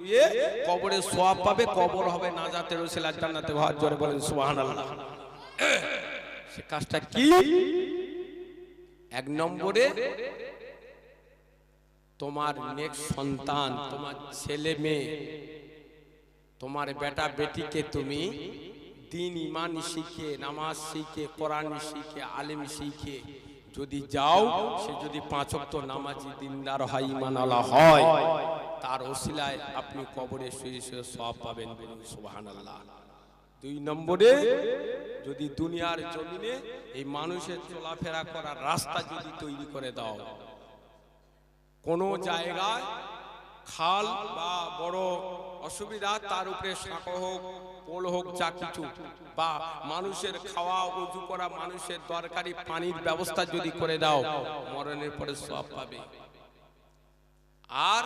শুয়ে কবরে সওয়াব পাবে, কবর হবে নাজাতের ওসিলা জান্নাতে ভাত। জোরে বলেন সুবহানাল্লাহ। সে কাজটা কি? এক নম্বরে তোমার নেক্সট সন্তান, তোমার ছেলে মেয়ে, তোমার বেটা বেটিকে তুমি দিন ইমান শিখে, নামাজ শিখে, কোরআন শিখে, আলেম শিখে যদি যাও, সে যদি 5 ওয়াক্ত নামাজি দিনদার হয়, ঈমানওয়ালা হয়, তার ওসিলায় আপনি কবরে শুয়ে শুয়ে সওয়াব পাবেন। বলুন সুবহানাল্লাহ। 2 নম্বরে যদি দুনিয়ার জমিনে এই মানুষের চলাফেরা করার রাস্তা যদি তৈরি করে দাও, কোন জায়গায় খাল বা বড় অসুবিধা, তার উপরে সাঁকো হোক, পোল হোক, যা কিছু, বা মানুষের খাওয়া ওযু করা, মানুষের দরকারি পানির ব্যবস্থা যদি করে দাও, মরণের পরে সওয়াব পাবে। আর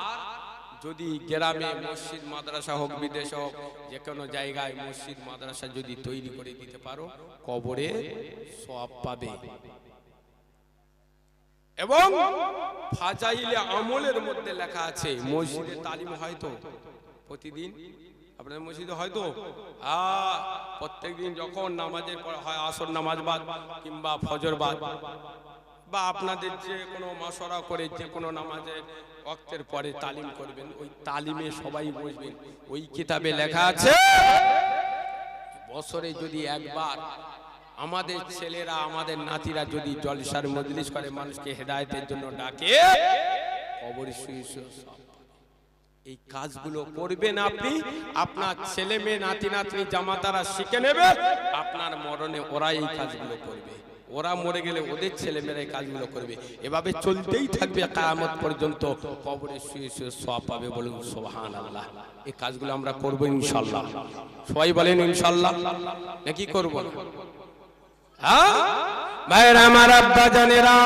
যদি গ্রামে মসজিদ মাদ্রাসা হোক, বিদেশে হোক, যে কোনো জায়গায় মসজিদ মাদ্রাসা যদি তৈরি করে দিতে পারো, কবরে সওয়াব পাবে। এবং ফাজাইলে আমলের মধ্যে লেখা আছে, মসজিদে তালিম হয়তো প্রতিদিন আপনাদের মসজিদে হয়তো প্রত্যেকদিন যখন নামাজের পর হয়, আসর নামাজ বাদ কিংবা ফজর বাদ, বা আপনাদের যে কোনো মাশওয়ারা করে যে কোনো নামাজের ওয়াক্তের পরে তালিম করবেন, ওই তালিমে সবাই বসবেন। ওই কিতাবে লেখা আছে, বছরে যদি একবার আমাদের ছেলেরা, আমাদের নাতিরা যদি জলসার মজলিস করে, মানুষকে হেদায়েতের জন্য ডাকে, কবরে শুয়ে শুয়ে সওয়াব পাবে। এই কাজগুলো করবেন আপনি, আপনার ছেলে মেয়ে, নাতি নাতনি, জামাতারা শিখে নেবে, আপনার মরণে ওরা এই কাজগুলো করবে। ওরা মরে গেলে ওদের ছেলে মেয়েরা এই কাজগুলো করবে। এভাবে চলতেই থাকবে কিয়ামত পর্যন্ত, কবরে শুয়ে শুয়ে সওয়াব পাবে। বলুন সুবহানাল্লাহ। এই কাজগুলো আমরা করব ইনশাআল্লাহ। সবাই বলেন ইনশাআল্লাহ। নাকি করব না? ভাইরা আমার, আব্বা জানেরা,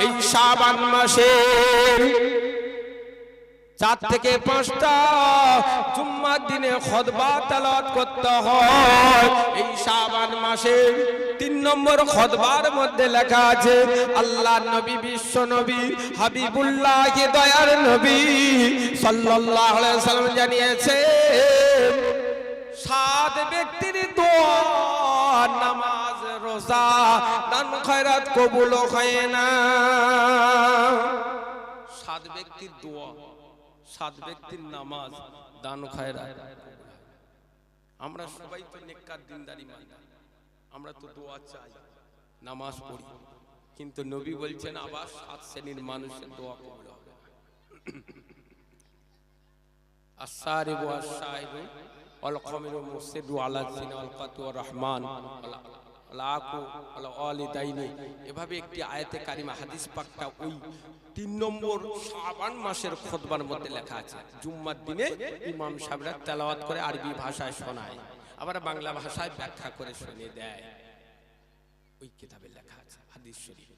এই শাবান মাসে 4 থেকে 5টা জুম্মার দিনে খুতবা তেলাওয়াত করতে হয়। এই শাবান মাসে 3 নম্বর খুতবার মধ্যে লেখা আছে, আল্লাহ নবী, বিশ্ব নবী, হাবিবুল্লাহ, দয়ার নবী সাল্লাল্লাহু আলাইহি ওয়াসাল্লাম জানিয়েছে, 7 ব্যক্তির দোয়া, নামাজ, রোজা, দান খয়রাত কবুল হয় না। 7 ব্যক্তির দোয়া, 7 ব্যক্তির নামাজ, দান খয়রাত। আমরা সবাই তো নেককার দিনদারি মানি, আমরা তো দোয়া চাই, নামাজ পড়ি, কিন্তু নবী বলছেন আবার 7 শ্রেণীর মানুষের দোয়া কবুল হবে না। আস-সারিবু আশ-শাহিদু ওয়াল কামিরু মুসিদু আলা জিনা ওয়াল কাতু ওয়ার রহমান লাকু ওয়াল ওয়ালিদাইনি। এভাবে একটি আয়াতে কারিমা, হাদিস পাকটা ওই 3 নম্বর শাবান মাসের খুতবার মধ্যে লেখা আছে। জুম্মার দিনে ইমাম সাহেবরা তেলাওয়াত করে, আরবি ভাষায় শোনায়, আবার বাংলা ভাষায় ব্যাখ্যা করে শুনিয়ে দেয়। ওই কিতাবে লেখা আছে, হাদিস শরীফ।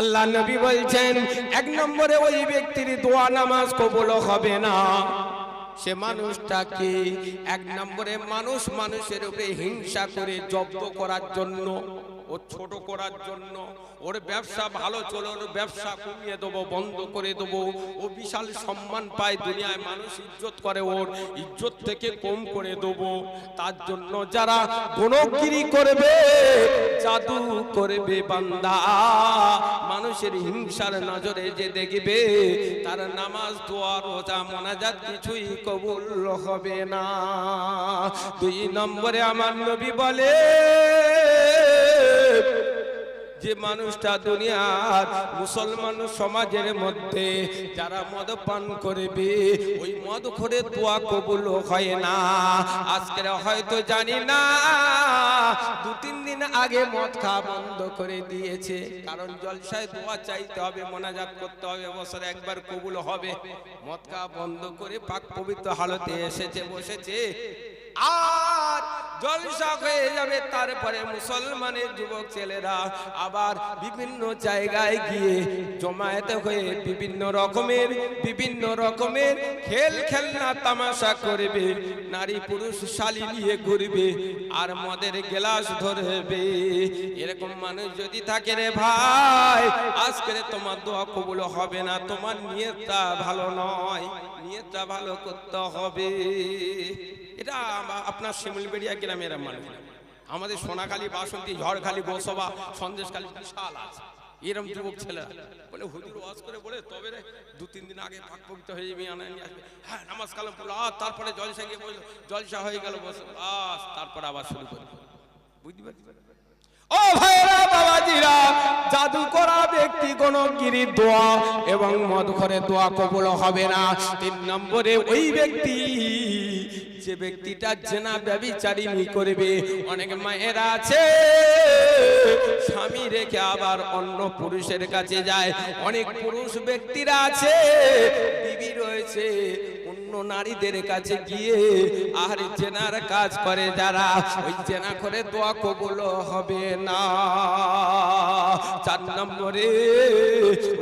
আল্লাহ নবী বলছেন, 1 নম্বরে ওই ব্যক্তির দোয়া, নামাজ কবুল হবে না। সে মানুষটাকে 1 নম্বরে মানুষ মানুষের উপরে হিংসা করে, জব্দ করার জন্য, ও ছোট করার জন্য, ওর ব্যবসা ভালো চলে, ওর ব্যবসা কমিয়ে দেবো, বন্ধ করে দেবো। ও বিশাল সম্মান পায় দুনিয়ায়, মানুষ ইজ্জত করে, ওর ইজ্জত থেকে কম করে দেবো। তার জন্য যারা গণগিরি করবে, জাদু করবে, বান্দা মানুষের হিংসার নজরে যে দেখবে, তার নামাজ, দোয়া, রোজা, মোনাজাত কিছুই কবুল হবে না। 2 নম্বরে আমার নবী বলে, যে মানুষটা দুনিয়ার মুসলমান সমাজের মধ্যে যারা মদ পান করবে, ওই মদ খোরের দোয়া কবুল হয় না। আজকে হয়তো জানি না, 2-3 দিন আগে মদ খাওয়া বন্ধ করে দিয়েছে, কারণ জলসায় দোয়া চাইতে হবে, মোনাজাত করতে হবে, বছরে একবার কবুল হবে। মদ খাওয়া বন্ধ করে পাক পবিত্র হালতে এসেছে, বসেছে, আর জলসা হয়ে যাবে, তারপরে মুসলমানের যুবক ছেলেরা আবার বিভিন্ন জায়গায় গিয়ে জমায়েত হয়ে বিভিন্ন রকমের খেল খেলনা তামাশা করবে, নারী পুরুষ শালী নিয়ে ঘুরবে আর মদের গ্লাস ধরবে। এরকম মানুষ যদি থাকে রে ভাই, আজকে তোমার দোয়া কবুল হবে না, তোমার নিয়তটা ভালো নয়, নিয়তটা ভালো করতে হবে। এটা আপনার শিমুলবেড়িয়া গ্রামের মানুষ, আমাদের সোনাখালী, বাসন্তী, ঝড়খালী, গোসবা, সন্দেশখালী বিশাল আছে এরকম যুবক ছেলেরা বলে হুজুর ওয়াজ করে বলে তবে রে 2-3 দিন আগে পাক পবিত্র হয়ে যাবে, নিয়ে আসবে, হ্যাঁ নামাজ কালাম পড়লো, তারপরে জলসা গিয়ে বললো, জলসা হয়ে গেল বসে তারপরে আবার শুরু করবে। বুঝতে পারছি ও ভাইরা বাবাজিরা, জাদু করা ব্যক্তি কোন গিরির দোয়া এবং মদ করে দোয়া কবুল হবে না। 3 নম্বরে ওই ব্যক্তি যে ব্যক্তিটা জেনা ব্যভিচারিণী করবে। অনেক মায়েরা আছে স্বামী রেখে আবার অন্য পুরুষের কাছে যায়, অনেক পুরুষ ব্যক্তিরা আছে বিবি রয়েছে অন্য নারীদের কাছে গিয়ে আর জেনার কাজ করে, যারা ওই জেনা করে দোয়া কবুল হবে না। 4 নম্বরে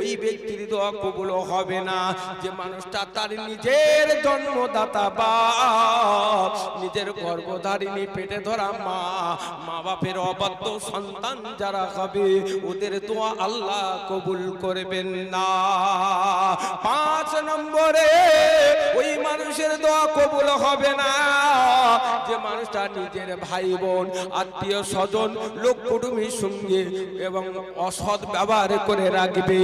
ওই ব্যক্তির দোয়া কবুল হবে না যে মানুষটা তার নিজের জন্মদাতা বাপ, নিজের গর্ভধারিণী পেটে ধরা মা বাপের অবাধ্য সন্তান যারা হবে ওদের দোয়া আল্লাহ কবুল করবেন না। 5 নম্বরে ওই মানুষের দোয়া কবুল হবে না যে মানুষটা নিজের ভাই বোন, আত্মীয় স্বজন, লোক কুটুম্বের সঙ্গে এবং অসৎ ব্যবহার করে রাখবে,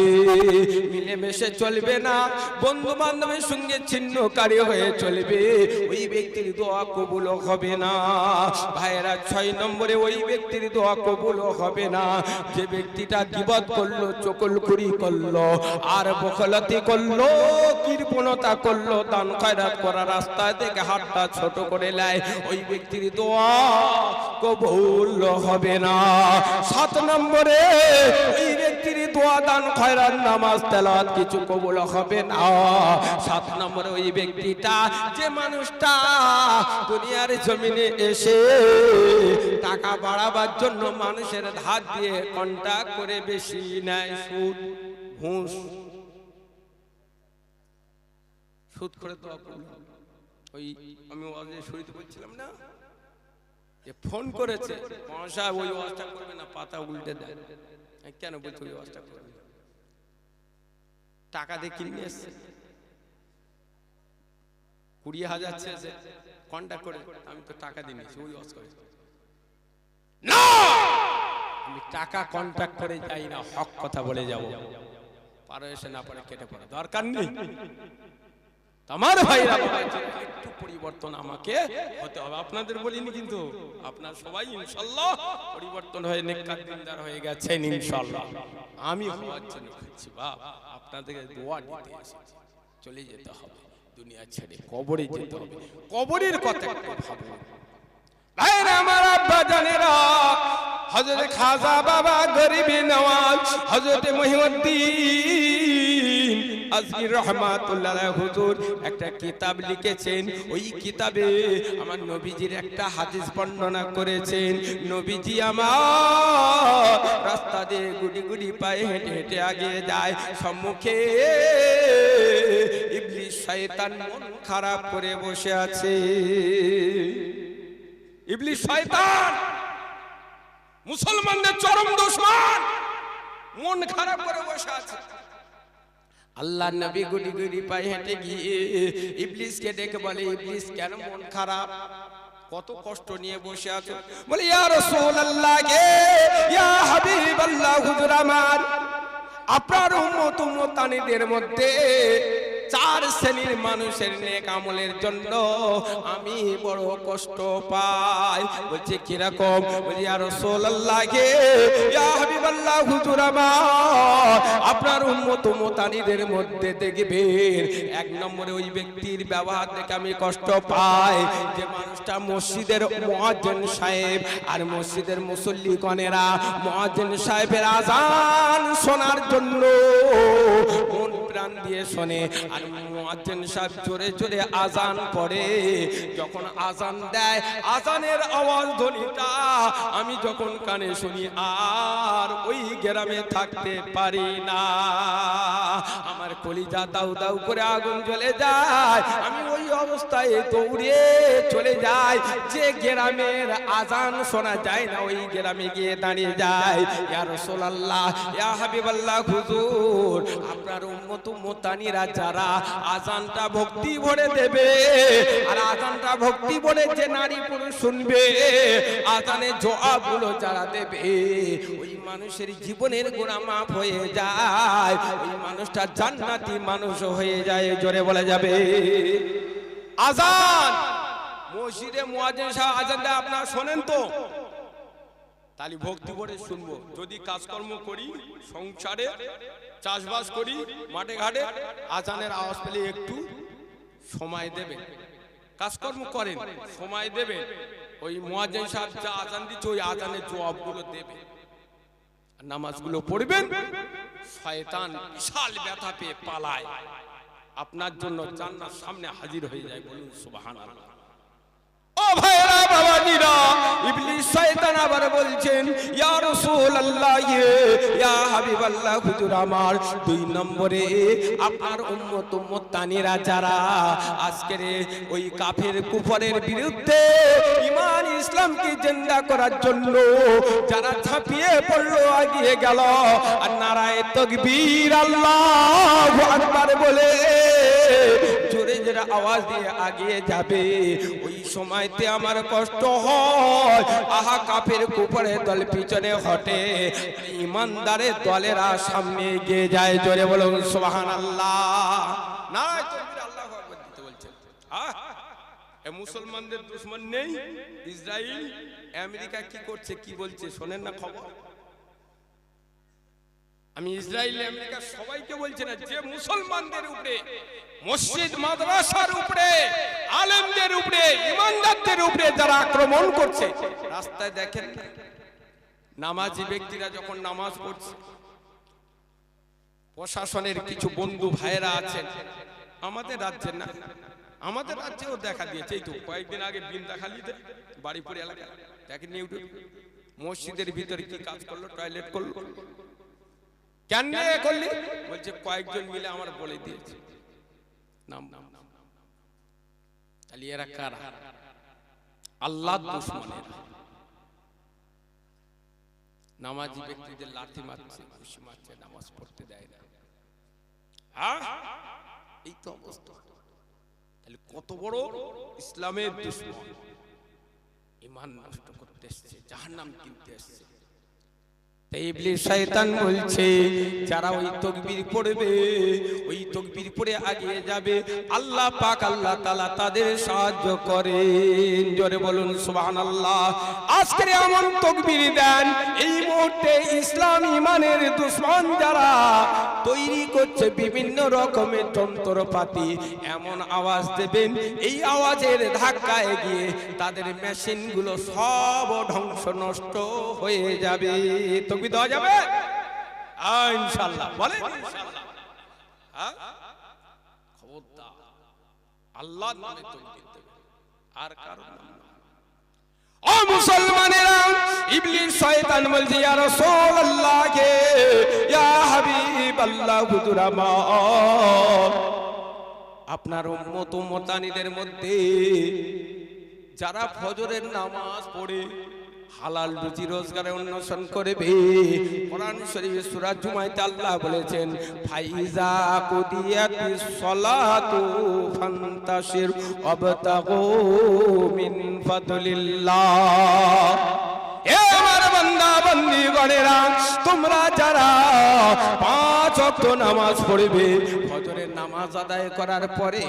মিলেমিশে চলবে না, বন্ধু বান্ধবের সঙ্গে ছিন্নকারী হয়ে চলবে, ওই ব্যক্তির দোয়া কবুল হবে না। ভাইয়েরা 6 নম্বরে ওই ব্যক্তির দোয়া কবুল হবে না যে ব্যক্তিটা গীবত করলো, চগলখড়ি করলো আর বখলতি করলো, কৃপণতা করলো, দান খয়রাত করার রাস্তা থেকে হাতটা ছোট করে নেয়, ওই ব্যক্তির দোয়া কবুল হবে না। 7 নম্বরে ওই ব্যক্তির দোয়া, দান খয়রাত, নামাজ, তেলাওয়াত কিছু কবুল হবে না। 7 নম্বরে ওই ব্যক্তিটা যে মানুষটা দুনিয়ার জমিনে এসে টাকা বাড়াবার জন্য মানুষের ধার দিয়ে কন্ট্রাক্ট করে বেশি নেয়, সুদ ঘুষ, সুদ করে দোয়া কবুল। ওই আমি ওয়াজে শুরুতে বলছিলাম না যে ফোন করেছে পয়সা, ওই ওয়াজটা করবে না, পাতা উল্টে দেয়, কেন বলছো ওই ওয়াজটা করবে? টাকা দিয়ে কিনে এসছে 20,000 চেয়েছে, কন্ট্যাক্ট করে আমি তো টাকা দিয়ে নিয়েছি, ওই ওয়াজ করে না, আমি টাকা কন্ট্যাক্ট করে যাই না, হক কথা বলে যাব, পারো এসে না পারে কেটে পড়ে, দরকার নেই। আমার ভাইরা একটু পরিবর্তন আমাকে হতে হবে, আপনাদের বলিনি কিন্তু আপনার সবাই ইনশাআল্লাহ পরিবর্তন হয়ে নেককার দিনদার হয়ে গেছেন ইনশাআল্লাহ। আমি হওয়ার জন্য খুঁজছি বাপ, আপনাদের দোয়া দিতে এসেছি, চলে যেতে হবে দুনিয়া ছেড়ে, কবরে যেতে হবে, কবরের কথা একটু ভাবুন। ভাইরা আমার আব্বা জানেরা, হযরত খাজা বাবা গরিবি নওয়াজ হযরত মহিউদ্দিন আজমির রহমাতুল্লাহ হুজুর একটা কিতাব লিখেছেন, ওই কিতাবে আমার নবীজির একটা হাদিস বর্ণনা করেছেন। নবীজি আমার রাস্তা দিয়ে গুটি গুটি পায়ে হেঁটে হেঁটে আগিয়ে যায়, সম্মুখে ইবলিস শয়তান মন খারাপ করে বসে আছে। ইবলিস শয়তান মুসলমানদের চরম দুশমন, মন খারাপ করে বসে আছে। আল্লাহ নবী গুটি গুটি পায়ে হেঁটে গিয়ে ইবলিসকে ডেকে বলে, ইবলিস কেন মন খারাপ, কত কষ্ট নিয়ে বসে আছো? বলে ইয়া রাসূলুল্লাহ গে, ইয়া হাবিবাল্লাহ, হুজুর আমার, আপনার উম্মত উম্মতানিদের মধ্যে 4 শ্রেণীর মানুষের নেক আমলের জন্য আমি বড় কষ্ট পাই। বলছে কিরকম? বলি ইয়া রাসূলুল্লাহ গে, ইয়া হাবিবাল্লাহ, হুজুর আমার, আপনার উম্মত উম্মতানিদের মধ্যে দেখবেন 1 নম্বরে ওই ব্যক্তির ব্যবহার দেখে আমি কষ্ট পাই যে মানুষটা মসজিদের মুয়াজ্জিন সাহেব আর মসজিদের মুসল্লিগণেরা মুয়াজ্জিন সাহেবের আযান শোনার জন্য মন কান দিয়ে শোনে। আর মুয়াজ্জিন সাহেব জোরে জোরে আজান পড়ে, যখন আজান দেয় আজানের আওয়াজ ধ্বনিটা আমি যখন কানে শুনি আর ওই গ্রামে থাকতে পারি না। আমার কলিজা দাউ দাউ করে আগুন জ্বলে যায়। আমি ওই অবস্থায় দৌড়ে চলে যাই যে গ্রামের আজান শোনা যায় না, ওই গ্রামে গিয়ে দাঁড়িয়ে যায়। ইয়া রাসূলুল্লাহ, ইয়া হাবিবাল্লাহ, হুজুর আপনার উম্মত উম্মতানিরা যারা আজানটা ভক্তি ভরে দেবে, আর আজানটা ভক্তি ভরে যে নারী পুরুষ শুনবে, আজানের জবাবগুলো যারা দেবে, ওই মানুষের জীবনের গুনাহ মাফ হয়ে যায়, ওই মানুষটা জান্নাতি মানুষ হয়ে যায়। জোরে বলা যাবে আজান। মসজিদে মুয়াজ্জিন সাহেব আজান দেয়, আপনারা শোনেন তো? তাহলে ভক্তি ভরে শুনবো। যদি কাজকর্ম করি, সংসারে চাষবাস করি, মাঠে ঘাটে, আজানের আওয়াজ পেলে একটু সময় দেবে। কাজকর্ম করেন, সময় দেবে। ওই মুয়াজ্জিন সাহেব যা আজান দিচ্ছে ওই আজানের জবাবগুলো দেবে, নামাজগুলো পড়বেন। শয়তান বিশাল ব্যথা পেয়ে পালায়, আপনার জন্য জান্নাত সামনে হাজির হয়ে যায়। বলুন সুবহানাল্লাহ। ও ভাইরা বাবাজিরা, ইবলিস শয়তান আবার বলছেন, ইয়া রাসূলুল্লাহ, ইয়া হাবিবাল্লাহ, হুজুর আমার 2 নম্বরে আপনার উম্মত উম্মতানিরা যারা আজকের ওই কাফের কুফরের বিরুদ্ধে ঈমান ইসলামকে জিন্দা করার জন্য যারা ঝাঁপিয়ে পড়লো, এগিয়ে গেল আর নারায়ে তাকবীর আল্লাহু আকবার বলে জোরে জোরে আওয়াজ দিয়ে এগিয়ে যাবে, ওই সময়তে আমার কষ্ট হয়। আহা, কাফের কুফরের দল পিছনে হটে, ঈমানদারের দলেরা সামনে এগিয়ে যায়। জোরে বলুন সুবহানাল্লাহ। নারায়ে তাকবীর, আল্লাহু আকবার দিতে বলছেন। এ মুসলমানদের দুশমন নেই ইসরাইল, আমেরিকা কি করছে কি বলছে শোনেন না খবর? আমি ইসরাইল আমেরিকা সবাইকে বলছি না, যে মুসলমানদের উপরে, মসজিদ মাদ্রাসার উপরে, আলেমদের উপরে, ইমানদারদের উপরে যারা আক্রমণ করছে, রাস্তায় দেখেন না নামাজি ব্যক্তিরা যখন নামাজ পড়ছে, প্রশাসনের কিছু বন্ধু ভাইরা আছেন আমাদের রাজ্যে, না আমাদের রাজ্যেও দেখা দিয়েছে। এই তো কয়েকদিন আগে বিন্দাখালীতে বাড়িপুর এলাকায় দেখেন ইউটিউব, মসজিদের ভিতরে কি কাজ করলো, টয়লেট করলো। কেন করলি? বলছে কয়েকজন মিলে আমার বলে দিয়েছে নাম। তাহলে এরা কারা? আল্লাহর দুশমনেরা। নামাজি ব্যক্তিদের লাঠি মারছে, ঘুষি মারছে, নামাজ পড়তে দেয় না। এই তো অবস্থা। তাহলে কত বড় ইসলামের দুশমন, ঈমান নষ্ট করতে এসেছে, জাহান্নাম কিনতে এসেছে। ইবলিস শয়তান বলছে যারা ওই তাকবীর পড়বে, ওই তাকবীর পড়ে এগিয়ে যাবে, আল্লাহ পাক আল্লাহ তাআলা তাদের সাহায্য করেন। জোরে বলুন সুবহানাল্লাহ। আজকে এমন তাকবীর দেন, এই মুহূর্তে ইসলাম ঈমানের দুশমন যারা তৈরি করছে বিভিন্ন রকমের যন্ত্রপাতি, এমন আওয়াজ দেবেন, এই আওয়াজের ধাক্কায় গিয়ে তাদের মেশিনগুলো সব ধ্বংস নষ্ট হয়ে যাবে। দেওয়া যাবে ইনশাআল্লাহ, বলেন ইনশাআল্লাহ। খবরদার, আল্লাহর নামে তাকবীর দেবে, আর কারো নাম না। ও মুসলমানেরা, ইবলিস শয়তান বলছে, ইয়া রাসূলুল্লাহ, ইয়া হাবিবাল্লাহ, হুজুর আমার আপনার উম্মত উম্মতানিদের মধ্যে যারা ফজরের নামাজ পড়ে হালাল রুজি রোজগারে অন্বেষণ করবে, কোরআন শরীফে সূরা জুমাতে আল্লাহ বলেছেন, ফাইজা কুদিয়াতিস সালাতু ফান্তাশির ওয়াবতাগু মিন ফাদলিল্লাহ। এ আমার বান্দা বান্দীগণেরা, তোমরা যারা 5 ওয়াক্ত নামাজ পড়বে, ফজরের নামাজ নামাজ আদায় করার পরে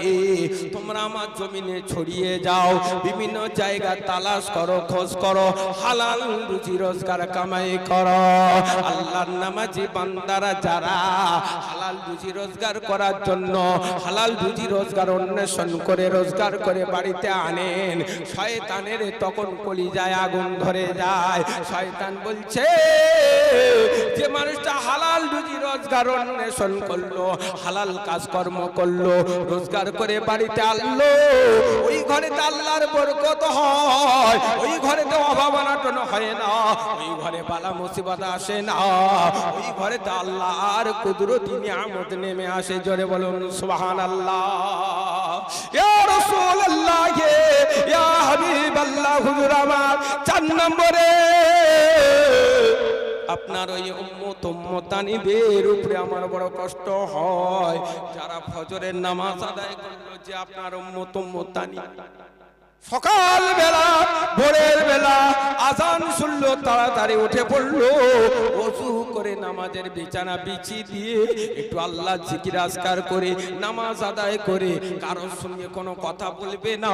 তোমরা আমার জমিনে ছড়িয়ে যাও, বিভিন্ন জায়গা তালাশ করো, খোঁজ করো, হালাল রুজি রোজগার কামাই করো। আল্লাহর নামাজি বান্দারা যারা হালাল রুজি রোজগার করার জন্য হালাল রুজি রোজগার অন্বেষণ করে রোজগার করে বাড়িতে আনেন, শয়তানের তখন কলিজায় আগুন ধরে যায়। শয়তান বলছে যে মানুষটা হালাল রুজি রোজগার অন্বেষণ করলো, হালাল কাজকর্ম করলো, রোজগার করে বাড়িতে আনলো, ওই ঘরেতে আল্লাহর বরকত হয়, ওই ঘরেতে অভাব অনটন হয় না, ওই ঘরে বালা মুসিবত আসে না, ওই ঘরেতে আল্লাহর কুদরতি নিয়ামত নেমে আসে। জোরে বলুন সুবহানাল্লাহ। ইয়া রাসূলুল্লাহ, ইয়া হাবিবাল্লাহ, হুজুর আমার 4 নম্বরে আপনার ওই উম্মতানিদের উপরে আমার বড় কষ্ট হয়, যারা ফজরের নামাজ আদায় করলো, যে আপনার উম্মতানি সকাল বেলা ভোরের বেলা আজান শুনলো, তাড়াতাড়ি উঠে পড়লো, ওযু করে নামাজের বিছানা বিছিয়ে দিয়ে একটু আল্লাহ জিকির আজকার করে নামাজ আদায় করে কারোর সঙ্গে কোনো কথা বলবে না,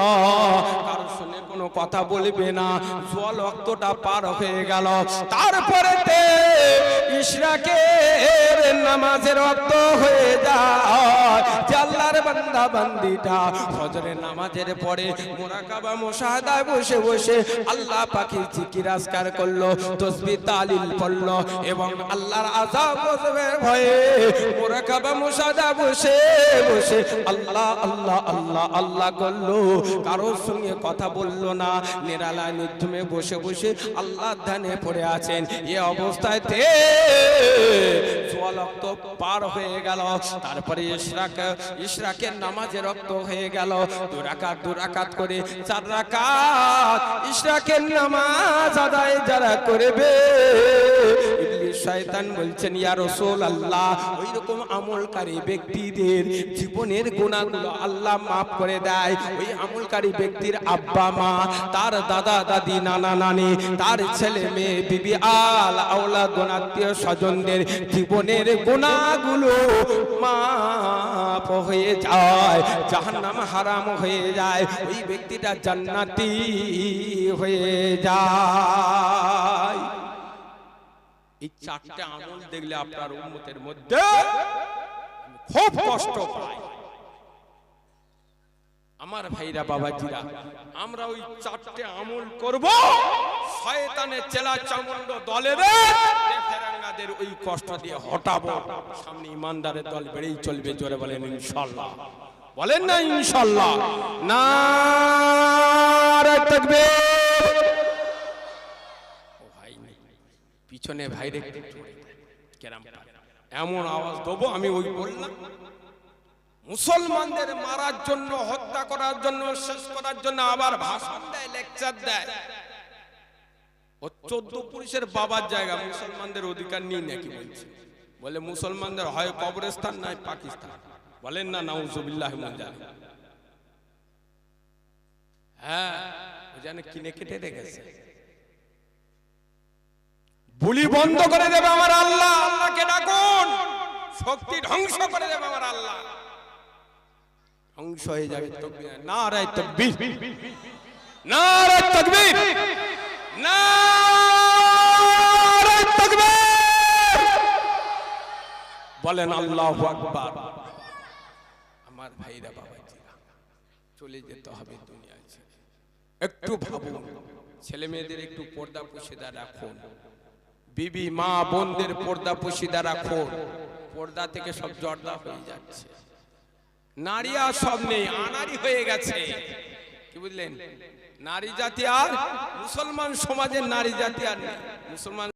কারোর সঙ্গে কোনো কথা বলবে না। জল ওয়াক্তটা পার হয়ে গেল, তারপরে ইশরাকের নামাজের ওয়াক্ত হয়ে যায়। যে আল্লাহর বান্দা বান্দিটা ফজরের নামাজের পরে মুরাকাবা মুশাহাদায় বসে বসে আল্লাহ পাকের জিকির আজকার করলো, তাসবিহ তাহলিল পড়লো এবং আল্লাহর আযাব গজবের ভয়ে মুরাকাবা মুশাহাদা বসে বসে আল্লাহ আল্লাহ আল্লাহ আল্লাহ করলো, কারোর সঙ্গে কথা বললো না, নিরালায় নির্জনে বসে বসে আল্লাহর ধ্যানে পড়ে আছেন। এই অবস্থায় ওয়াক্ত পার হয়ে গেল, তারপরে ইশরাকের নামাজের ওয়াক্ত হয়ে গেল। 2 রাকাত করে 4 রাকাত ইশরাকের নামাজ আদায় যারা করবে, ইবলিস শয়তান বলছেন ইয়া রাসূলুল্লাহ, ওই রকম আমলকারী ব্যক্তিদের জীবনের গুনাহগুলো আল্লাহ maaf করে দেয়। ওই আমলকারী ব্যক্তির আব্বা মা, তার দাদা দাদি, নানা নানি, তার ছেলে মেয়ে, বিবি আল আওলাদ, আত্মীয় স্বজনদের জীবনের গুনাহগুলো maaf হয়ে যায়, জাহান্নাম হারাম হয়ে যায়, ওই ব্যক্তিটা জান্নাতি হয়ে যায়। এই 4টে আমল দেখলে আপনার উম্মতের মধ্যে খুব কষ্ট পায়। আমার ভাইরা বাবাজিরা, আমরা ওই 4টে আমল করব, শয়তানের চেলা চামুন্ড দলের ফেরেঙ্গাদের ওই কষ্ট দিয়ে হটাবো, সামনে ইমানদারের দল বেড়েই চলবে। জোরে বলেন ইনশাআল্লাহ, বলেন না ইনশাআল্লাহ। নারে তাকবীর। ও ভাই পিছনে ভাইরে কেরাম এমন আওয়াজ দেবো, আমি ওই বললাম মুসলমানদের মারার জন্য, হত্যা করার জন্য, শেষ করার জন্য আবার ভাষণ দেয়, লেকচার দেয়। ও 14 পুরুষের বাবার জায়গা, মুসলমানদের অধিকার নেই নাকি বলছে? বলে মুসলমানদের হয় কবরস্থান নাই পাকিস্তান। বলেন না নাউজুবিল্লাহ মিন যালিক। হ্যাঁ, ও জানে কিনে কেটে রেখেছে। বুলি বন্ধ করে দেবে আমার আল্লাহ। আল্লাহকে ডাকুন, শক্তি ধ্বংস করে দেবে আমার আল্লাহ, ধ্বংস হয়ে যাবে। নারে তাকবীর, নারে তাকবীর, নারে তাকবীর। বলেন আল্লাহু আকবার। আমার ভাইরা বাবাজিরা, চলে যেতে হবে দুনিয়া ছেড়ে। একটু ভাবুন, ছেলে মেয়েদের একটু পর্দা পুশিদা রাখুন, বিবি মা বোনদের পর্দা পুশিদা রাখুন। পর্দা থেকে সব জর্দা হয়ে যাচ্ছে, নারী আর সব নেই, আনারি হয়ে গেছে। কি বুঝলেন? নারী জাতি আর মুসলমান সমাজের নারী জাতি আর নেই। মুসলমান